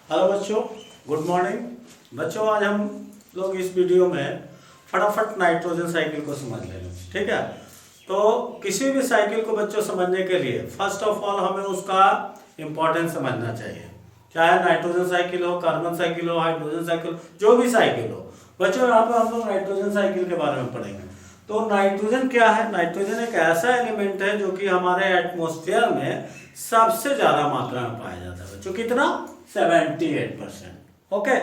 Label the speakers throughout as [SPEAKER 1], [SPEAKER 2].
[SPEAKER 1] Hello बच्चों, good morning. बच्चों आज हम लोग इस वीडियो में फटाफट नाइट्रोजन साइकिल को समझ लेंगे, ठीक है। तो किसी भी साइकिल को बच्चों समझने के लिए फर्स्ट ऑफ ऑल हमें उसका इम्पोर्टेंस समझना चाहिए। चाहे नाइट्रोजन साइकिल हो, कार्बन साइकिल हो, हाइड्रोजन साइकिल, जो भी साइकिल हो। बच्चों यहाँ पे हम लोग नाइट्रोजन साइकिल के बारे में पढ़ेंगे। तो नाइट्रोजन क्या है? नाइट्रोजन एक ऐसा एलिमेंट है जो कि हमारे एटमॉस्फेयर में सबसे ज्यादा मात्रा में पाया जाता है बच्चों। कितना? 78%। ओके,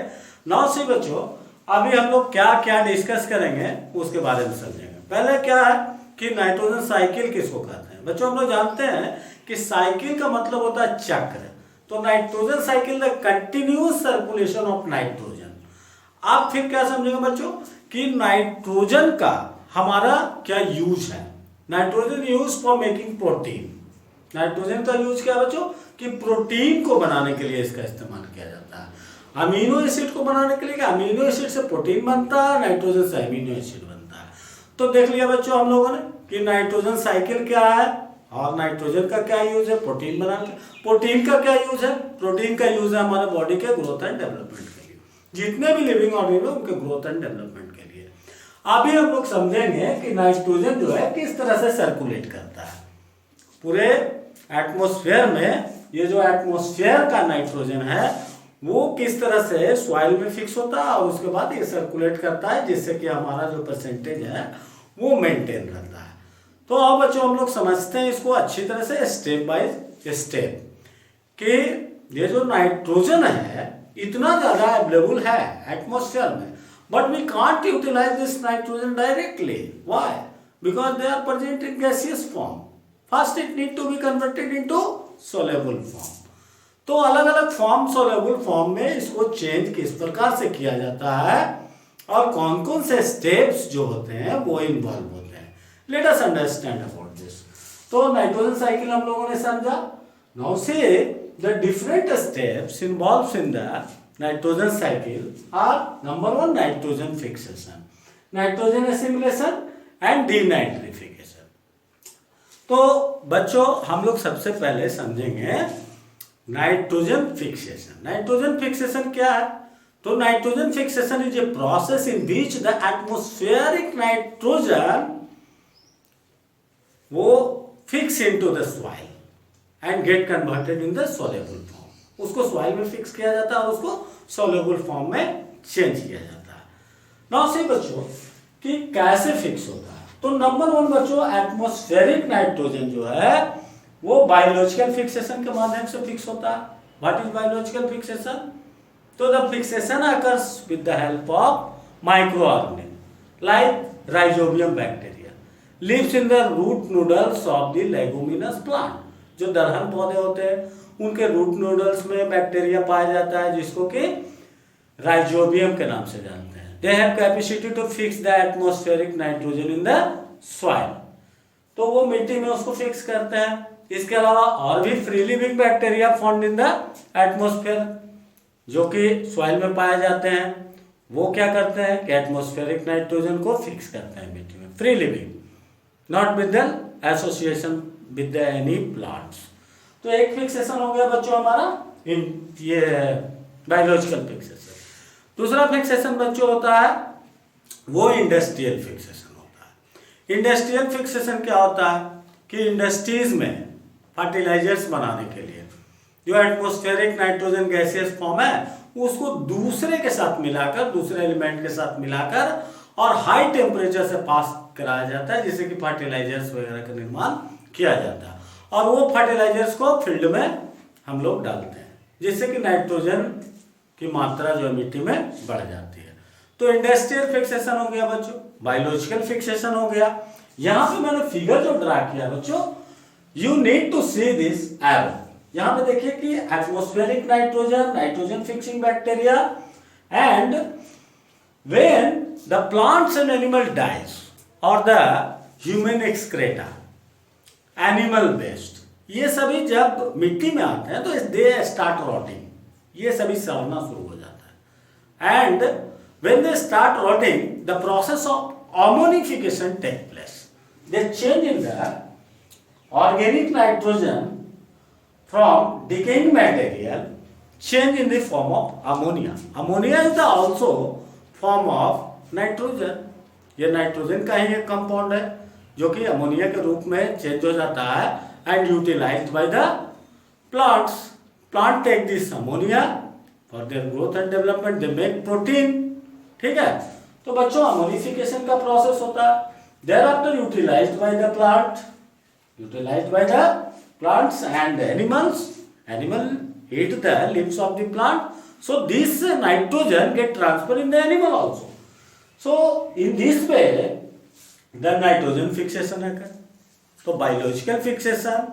[SPEAKER 1] नाउ सी बच्चों, अभी हम लोग क्या क्या डिस्कस करेंगे उसके बारे में समझेंगे। पहले क्या है कि नाइट्रोजन साइकिल किसको कहते हैं। बच्चों हम लोग जानते हैं कि साइकिल का मतलब होता है चक्र। तो nitrogen cycle the continuous circulation of nitrogen. आप फिर क्या समझेंगे बच्चों कि नाइट्रोजन का हमारा क्या यूज है। Nitrogen use for making protein. Nitrogen का यूज क्या है बच्चों कि प्रोटीन को बनाने के लिए इसका इस्तेमाल किया जाता है। अमीनो एसिड को बनाने के लिए, अमीनो एसिड से प्रोटीन बनता है, नाइट्रोजन से अमीनो एसिड बनता है। तो देख लिया बच्चों हम लोगों ने कि नाइट्रोजन साइकिल क्या है और नाइट्रोजन का क्या यूज है प्रोटीन बनाने के लिए। प्रोटीन का क्या यूज है? प्रोटीन का यूज है हमारे बॉडी के ग्रोथ एंड डेवलपमेंट के लिए। जितने भी लिविंग ऑर्गेनिज्म है उनके ग्रोथ एंड डेवलपमेंट के लिए। अभी हम लोग समझेंगे कि नाइट्रोजन जो है किस तरह से सर्कुलेट करता है पूरे एटमॉस्फेयर में। ये जो एटमॉस्फेयर का नाइट्रोजन है वो किस तरह से सॉइल में फिक्स होता है और उसके बाद ये सर्कुलेट करता है, जिससे कि हमारा जो परसेंटेज है वो मेंटेन रहता है। तो अब बच्चों हम लोग समझते हैं इसको अच्छी तरह से स्टेप बाय स्टेप कि ये जो नाइट्रोजन है इतना ज्यादा अवेलेबल है एटमॉस्फेयर में, but we can't utilise this nitrogen directly. Why? Because they are present in gaseous form. First it need to be converted into soluble form. तो अलग अलग फॉर्म, सोलेबल फॉर्म में इसको चेंज किस प्रकार से किया जाता है और कौन कौन से स्टेप्स जो होते हैं वो इन्वॉल्व होते हैं। Let us understand about this. तो नाइट्रोजन साइकिल हम लोगों ने समझा। Now say the different steps involves in the nitrogen cycle are number 1 nitrogen fixation, nitrogen assimilation and denitrification. तो बच्चों हम लोग सबसे पहले समझेंगे नाइट्रोजन फिक्सेशन। नाइट्रोजन फिक्सेशन क्या है? तो nitrogen fixation is a process in which the atmospheric nitrogen वो fix into the soil and get converted in the soluble form. उसको सॉइल में फिक्स किया जाता है और उसको सोलेबल फॉर्म में चेंज किया जाता है। नाउ सी बच्चों कि कैसे फिक्स होता है। तो नंबर 1 बच्चों एटमॉस्फेरिक नाइट्रोजन जो है वो बायोलॉजिकल फिक्सेशन के माध्यम से फिक्स होता है। What is biological fixation? तो the fixation occurs with the help of micro organism like rhizobium bacteria lives in the root nodules of the leguminous plant. जो दलहन पौधे होते हैं उनके रूट नूडल्स में बैक्टीरिया पाया जाता है जिसको कि राइजोबियम के नाम से जानते हैं। They have capacity to fix the atmospheric nitrogen in the soil। तो वो मिट्टी में उसको फिक्स करते हैं। इसके अलावा और भी free living bacteria found in the atmosphere जो कि सॉइल में पाए जाते हैं, वो क्या करते हैं कि एटमॉस्फेरिक नाइट्रोजन को फिक्स करते हैं मिट्टी में। Free living, not with the association with the any plants. तो एक फिक्सेशन हो गया बच्चों हमारा इन ये बायोलॉजिकल फिक्सेशन। दूसरा फिक्सेशन बच्चों होता है वो इंडस्ट्रियल फिक्सेशन होता है। इंडस्ट्रियल फिक्सेशन क्या होता है कि इंडस्ट्रीज में फर्टिलाइजर्स बनाने के लिए जो एटमॉस्फेरिक नाइट्रोजन गैसियस फॉर्म है उसको दूसरे के साथ मिलाकर, दूसरे एलिमेंट के साथ मिलाकर और हाई टेम्परेचर से पास कराया जाता है, जिससे कि फर्टिलाइजर्स वगैरह का निर्माण किया जाता है। और वो फर्टिलाइजर्स को फील्ड में हम लोग डालते हैं जिससे कि नाइट्रोजन की मात्रा जो मिट्टी में बढ़ जाती है। तो इंडस्ट्रियल फिक्सेशन हो गया बच्चों, बायोलॉजिकल फिक्सेशन हो गया। यहां पे मैंने फिगर जो ड्रा किया बच्चों, you need to see this arrow. यहां पे देखिए कि atmospheric nitrogen, nitrogen fixing bacteria and when the plants and animal dies और the human excreta, animal waste, ये सभी जब मिट्टी में आते हैं तो दे स्टार्ट रॉटिंग, ये सभी सड़ना शुरू हो जाता है। And when they start rotting the process of ammonification take place. They change in the organic nitrogen from decaying material change in the form of ammonia. Ammonia is the also form of nitrogen. ये nitrogen का ही एक compound है जो कि ammonia के रूप में change हो जाता है and utilised by the plants. Plant take this ammonia for their growth and development, they make protein. ठीक है, तो बच्चों अमोनिफिकेशन का प्रोसेस होता है. thereafter utilized by the plant, utilized by the plants and animals. Animal eat the leaves of the plant, so this nitrogen get transferred in the animal also. So in this way the nitrogen fixation occur. तो biological fixation,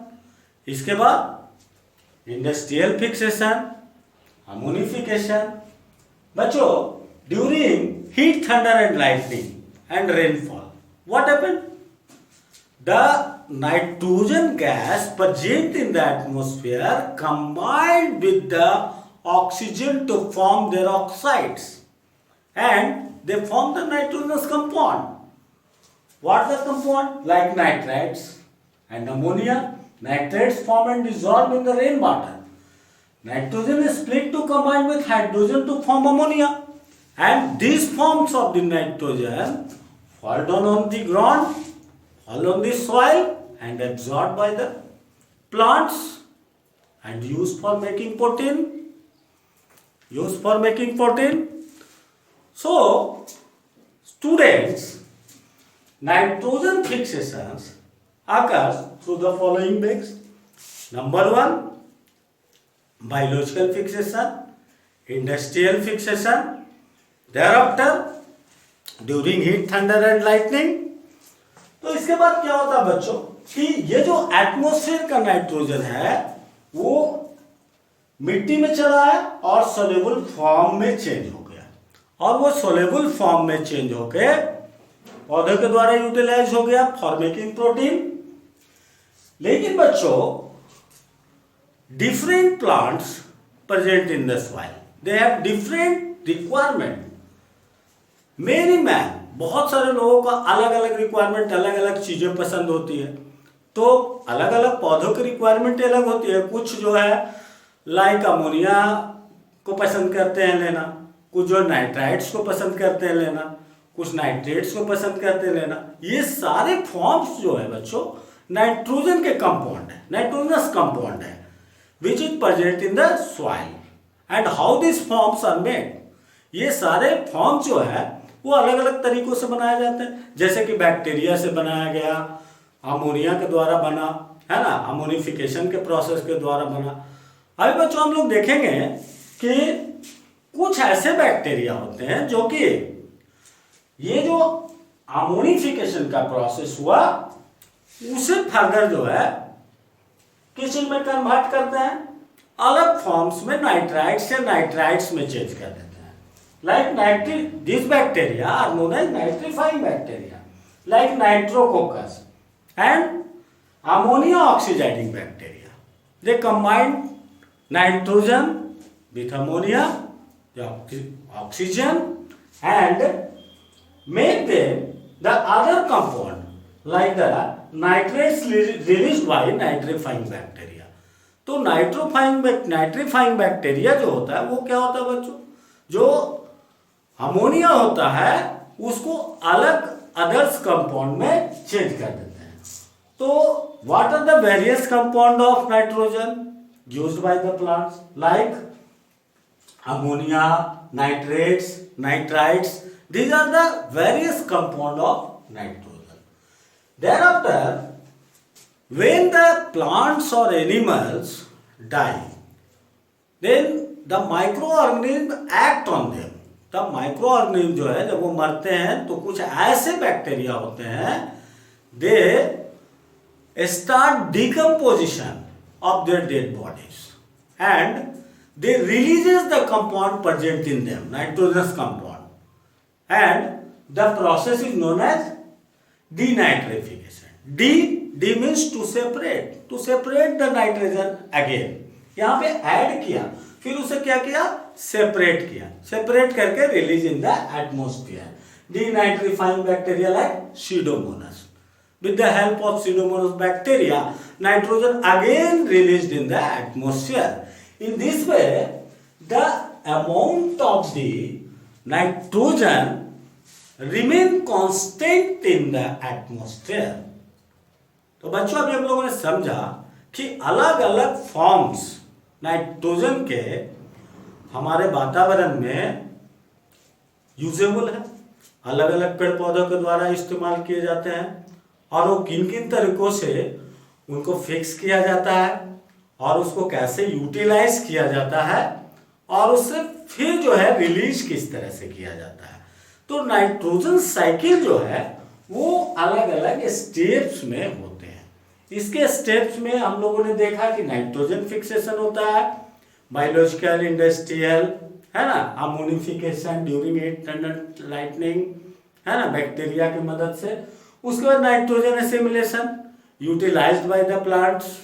[SPEAKER 1] इसके बाद industrial fixation, ammonification. बच्चों during heat, thunder and lightning and rainfall what happened? The nitrogen gas present in the atmosphere combined with the oxygen to form their oxides and they form the nitrogenous compound. What the compound? Like nitrates and ammonia. Nitrates form and dissolve in the rainwater. Nitrogen is split to combine with hydrogen to form ammonia, and these forms of the nitrogen fall down on the ground, fall on the soil and absorbed by the plants and used for making protein. Used for making protein. So, students, nitrogen fixations occurs through the following ways. Number one, biological fixation, industrial fixation. Thereafter, during heat, thunder and lightning. तो इसके बाद क्या होता है बच्चों कि ये जो एटमॉस्फेयर का नाइट्रोजन है वो मिट्टी में चला है और सोल्यूबल फॉर्म में चेंज हो गया, और वो सोल्यूबल फॉर्म में चेंज होके पौधे के द्वारा यूटिलाइज हो गया फॉर मेकिंग प्रोटीन. लेकिन बच्चों different plants present in the soil, they have different requirement. मेरी मैन, बहुत सारे लोगों का अलग अलग रिक्वायरमेंट, अलग अलग चीज़ें पसंद होती है. तो अलग अलग पौधों की रिक्वायरमेंट अलग होती है. कुछ जो है लाइक अमोनिया को पसंद करते हैं लेना, कुछ जो नाइट्राइट्स को पसंद करते हैं लेना, कुछ नाइट्रेट्स को पसंद करते हैं लेना. ये सारे फॉर्म्स जो है बच्चों नाइट्रोजन के कंपाउंड है, नाइट्रोजनस कंपाउंड है which is present in the soil. And how this forms are made, ये सारे फॉर्म जो है वो अलग अलग तरीकों से बनाए जाते हैं. जैसे कि बैक्टीरिया से बनाया गया, अमोनिया के द्वारा बना, है ना, अमोनिफिकेशन के प्रोसेस के द्वारा बना. अभी बच्चों हम लोग देखेंगे कि कुछ ऐसे बैक्टीरिया होते हैं जो कि ये जो अमोनिफिकेशन का प्रोसेस हुआ उसे फर्दर जो है किस चीज में कन्वर्ट करते हैं, अलग फॉर्म्स में, नाइट्राइट्स या नाइट्राइट्स में चेंज कर देते हैं. Like these bacteria are known as nitrifying bacteria, like Nitrococcus and ammonia oxidizing bacteria. They combine nitrogen with ammonia, the oxygen, and make them the other compound like the nitrates released by nitrifying bacteria. तो nitrifying bacteria जो होता है वो क्या होता है बच्चों, जो अमोनिया होता है उसको अलग अदर्स कंपाउंड में चेंज कर देते हैं. तो what are the various compound of nitrogen used by the plants, like ammonia, nitrates, nitrites. these are the various compound of nitrogen. Thereafter when the plants or animals die, then the microorganisms act on them. तब micro organism जो है जब वो मरते हैं तो कुछ ऐसे बैक्टीरिया होते हैं, they start decomposition of their dead bodies and they releases the compound present in them, nitrogenous compound, and the process is known as denitrification. D means to separate the nitrogen again. यहाँ पे add किया, फिर उसे क्या किया, separate किया, separate करके release in the atmosphere. Denitrifying bacteria like Pseudomonas. With the help of Pseudomonas bacteria, nitrogen again released in the atmosphere. In this way, the amount of the nitrogen remain constant in the atmosphere. तो बच्चों अभी हम लोगों ने समझा कि अलग अलग फॉर्म्स नाइट्रोजन के हमारे वातावरण में यूजेबल है, अलग अलग पेड़ पौधों के द्वारा इस्तेमाल किए जाते हैं, और वो किन किन तरीकों से उनको फिक्स किया जाता है और उसको कैसे यूटिलाइज किया जाता है और उससे फिर जो है रिलीज किस तरह से किया जाता है। तो नाइट्रोजन साइकिल जो है वो अलग अलग स्टेप्स में होते हैं। इसके स्टेप्स में हम लोगों ने देखा कि नाइट्रोजन फिक्सेशन होता है, बायोलॉजिकल, इंडस्ट्रियल, है ना, अमोनिफिकेशन ड्यूरिंग इंटरनल लाइटनिंग, है ना, बैक्टीरिया की मदद से। उसके बाद nitrogen assimilation utilised by the plants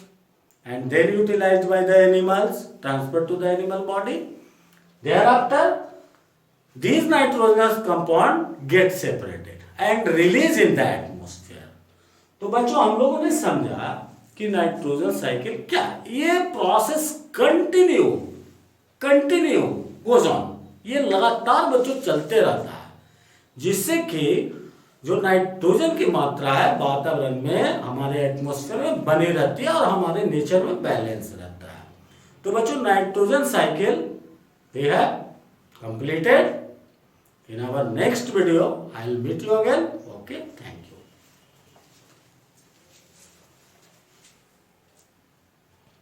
[SPEAKER 1] and then utilized by the animals, transferred to the animal body. Thereafter, these nitrogenous compound get separated and released in the atmosphere. तो बच्चों हम लोगों ने समझा कि नाइट्रोजन साइकिल क्या, ये प्रोसेस कंटिन्यू गोज ऑन, ये लगातार बच्चों चलते रहता है, जिससे कि जो नाइट्रोजन की मात्रा है वातावरण में हमारे एटमॉस्फेयर में बनी रहती है और हमारे नेचर में बैलेंस रहता है। तो बच्चों nitrogen cycle we have completed. In our next video I will meet you again. Okay.